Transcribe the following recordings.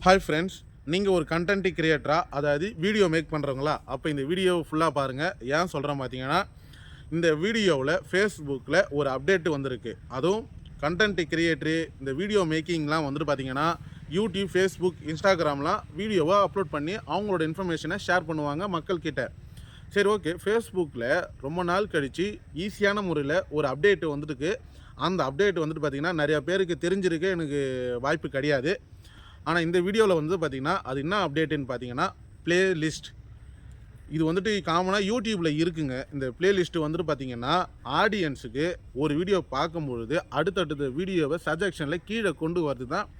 Hi friends, நீங்கள் ஒரு content கிரியேட்டரா, அதாவது வீடியோ மேக் பண்ணுறவங்களா? அப்போ இந்த வீடியோ ஃபுல்லாக பாருங்கள். ஏன் சொல்கிறேன் பார்த்தீங்கன்னா, இந்த வீடியோவில் ஃபேஸ்புக்கில் ஒரு அப்டேட் வந்திருக்கு. அதுவும் கண்டென்ட் கிரியேட்டரு இந்த வீடியோ மேக்கிங்லாம் வந்துட்டு பார்த்தீங்கன்னா, யூடியூப், ஃபேஸ்புக், இன்ஸ்டாகிராம்லாம் வீடியோவை அப்லோட் பண்ணி அவங்களோட இன்ஃபர்மேஷனை ஷேர் பண்ணுவாங்க மக்கள்கிட்ட. சரி, ஓகே. ஃபேஸ்புக்கில் ரொம்ப நாள் கழித்து ஈஸியான முறையில் ஒரு அப்டேட் வந்துட்டுருக்கு. அந்த அப்டேட் வந்துட்டு பார்த்தீங்கன்னா நிறையா பேருக்கு தெரிஞ்சிருக்கு, எனக்கு வாய்ப்பு கிடையாது. ஆனால் இந்த வீடியோவில் வந்து பார்த்திங்கன்னா அது என்ன அப்டேட்டுன்னு பார்த்தீங்கன்னா ப்ளேலிஸ்ட். இது வந்துட்டு காமனாக யூடியூப்பில் இருக்குங்க. இந்த ப்ளேலிஸ்ட்டு வந்துட்டு பார்த்திங்கன்னா ஆடியன்ஸுக்கு ஒரு வீடியோ பார்க்கும்பொழுது அடுத்தடுத்த வீடியோவை சஜெக்ஷனில் கீழே கொண்டு வரது தான்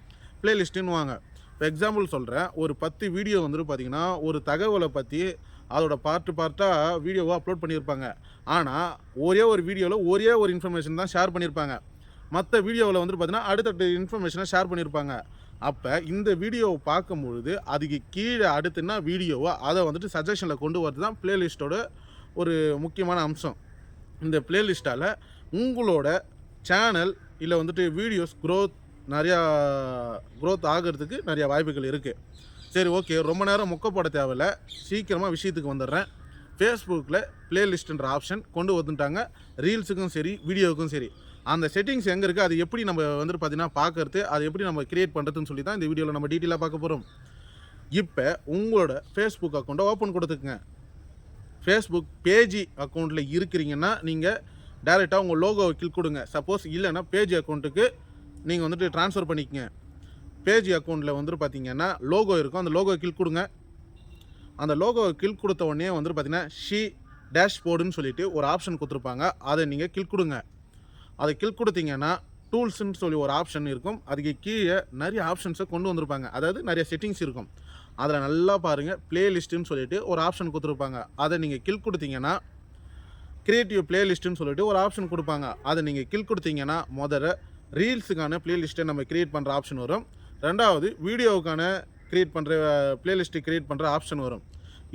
ப்ளேலிஸ்ட்டுன்னுவாங்க. இப்போ எக்ஸாம்பிள் சொல்கிறேன். ஒரு 10 வீடியோ வந்துட்டு பார்த்திங்கன்னா ஒரு தகவலை பற்றி அதோட பார்ட்டாக வீடியோவை அப்லோட் பண்ணியிருப்பாங்க. ஆனால் ஒரே ஒரு வீடியோவில் ஒரே ஒரு இன்ஃபர்மேஷன் தான் ஷேர் பண்ணியிருப்பாங்க. மற்ற வீடியோவில் வந்துட்டு பார்த்திங்கன்னா அடுத்தடுத்த இன்ஃபர்மேஷனை ஷேர் பண்ணியிருப்பாங்க. அப்போ இந்த வீடியோவை பார்க்கும்பொழுது அதுக்கு கீழே அடுத்துன்னா வீடியோவை அதை வந்துட்டு சஜஷனில் கொண்டு வரது தான் ப்ளேலிஸ்ட்டோட ஒரு முக்கியமான அம்சம். இந்த ப்ளேலிஸ்ட்டால் உங்களோட சேனல் இல்லை வந்துட்டு வீடியோஸ் நிறையா க்ரோத் ஆகிறதுக்கு நிறையா வாய்ப்புகள் இருக்குது. சரி, ஓகே. ரொம்ப நேரம் மொக்கப்பட தேவையில்லை, சீக்கிரமாக விஷயத்துக்கு வந்துடுறேன். ஃபேஸ்புக்கில் ப்ளேலிஸ்ட்டுன்ற ஆப்ஷன் கொண்டு வந்துட்டாங்க. ரீல்ஸுக்கும் சரி, வீடியோவுக்கும் சரி. அந்த செட்டிங்ஸ் எங்கே இருக்குது, அது எப்படி நம்ம வந்துட்டு பார்த்தீங்கன்னா பார்க்கறது, அது எப்படி நம்ம கிரியேட் பண்ணுறதுன்னு சொல்லி தான் இந்த வீடியோவில் நம்ம டீட்டெயிலாக பார்க்க போகிறோம். இப்போ உங்களோட ஃபேஸ்புக் அக்கௌண்ட்டை ஓப்பன் கொடுத்துக்குங்க. ஃபேஸ்புக் பேஜ் அக்கௌண்ட்டில் இருக்கிறீங்கன்னா நீங்கள் டேரெக்டாக உங்கள் லோகோவை கிளிக் கொடுங்க. சப்போஸ் இல்லைன்னா பேஜ் அக்கௌண்ட்டுக்கு நீங்கள் வந்துட்டு ட்ரான்ஸ்ஃபர் பண்ணிக்கங்க. பேஜ் அக்கௌண்ட்டில் வந்துட்டு பார்த்தீங்கன்னா லோகோ இருக்கும், அந்த லோகோவை கிளிக் கொடுங்க. அந்த லோகோவை கிளிக் கொடுத்த உடனே வந்துட்டு பார்த்தீங்கன்னா டேஷ்போர்டுன்னு சொல்லிட்டு ஒரு ஆப்ஷன் கொடுத்துருப்பாங்க. அதை நீங்கள் கிளிக் கொடுங்க. அதை கிளிக் கொடுத்தீங்கன்னா டூல்ஸ்ன்னு சொல்லி ஒரு ஆப்ஷன் இருக்கும். அதுக்கு கீழே நிறைய ஆப்ஷன்ஸை கொண்டு வந்திருப்பாங்க. அதாவது நிறைய செட்டிங்ஸ் இருக்கும். அதில் நல்லா பாருங்கள், ப்ளேலிஸ்ட்டுன்னு சொல்லிட்டு ஒரு ஆப்ஷன் கொடுத்துருப்பாங்க. அதை நீங்கள் கிளிக் கொடுத்தீங்கன்னா கிரியேட்டிவ் ப்ளேலிஸ்ட்டுன்னு சொல்லிட்டு ஒரு ஆப்ஷன் கொடுப்பாங்க. அதை நீங்கள் கிளிக் கொடுத்தீங்கன்னா முதல்ல ரீல்ஸுக்கான ப்ளேலிஸ்ட்டை நம்ம கிரியேட் பண்ணுற ஆப்ஷன் வரும். ரெண்டாவது வீடியோவுக்கான ப்ளேலிஸ்ட்டு கிரியேட் பண்ணுற ஆப்ஷன் வரும்.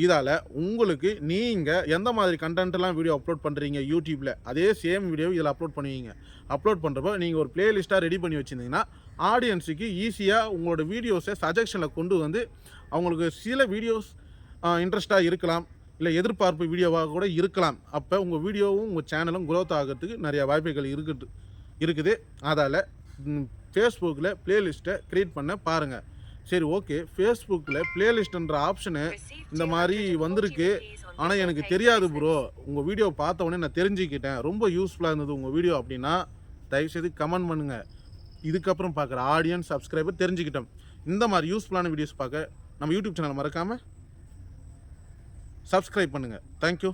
இதால் உங்களுக்கு நீங்கள் எந்த மாதிரி கண்டென்ட்லாம் வீடியோ அப்லோட் பண்ணுறீங்க யூடியூப்பில், அதே சேம் வீடியோ இதில் அப்லோட் பண்ணுவீங்க. அப்லோட் பண்ணுறப்போ நீங்கள் ஒரு ப்ளேலிஸ்ட்டாக ரெடி பண்ணி வச்சுருந்தீங்கன்னா ஆடியன்ஸுக்கு ஈஸியாக உங்களோட வீடியோஸை சஜெக்ஷனில் கொண்டு வந்து அவங்களுக்கு சில வீடியோஸ் இன்ட்ரெஸ்ட்டாக இருக்கலாம், இல்லை எதிர்பார்ப்பு வீடியோவாக கூட இருக்கலாம். அப்போ உங்கள் வீடியோவும் உங்கள் சேனலும் க்ரோத் ஆகிறதுக்கு நிறையா வாய்ப்புகள் இருக்குது. அதால் ஃபேஸ்புக்கில் ப்ளேலிஸ்ட்டை க்ரியேட் பண்ண பாருங்கள். சரி, ஓகே. ஃபேஸ்புக்கில் ப்ளேலிஸ்ட்டுன்ற ஆப்ஷனு இந்த மாதிரி வந்திருக்கு. ஆனால் எனக்கு தெரியாது ப்ரோ, உங்கள் வீடியோ பார்த்த உடனே நான் தெரிஞ்சுக்கிட்டேன், ரொம்ப யூஸ்ஃபுல்லாக இருந்தது உங்கள் வீடியோ அப்படின்னா தயவுசெய்து கமெண்ட் பண்ணுங்கள். இதுக்கப்புறம் பார்க்குற ஆடியன்ஸ், சப்ஸ்கிரைபர் தெரிஞ்சுக்கிட்டோம். இந்த மாதிரி யூஸ்ஃபுல்லான வீடியோஸ் பார்க்க நம்ம யூடியூப் சேனல் மறக்காமல் சப்ஸ்கிரைப் பண்ணுங்கள். தேங்க்யூ.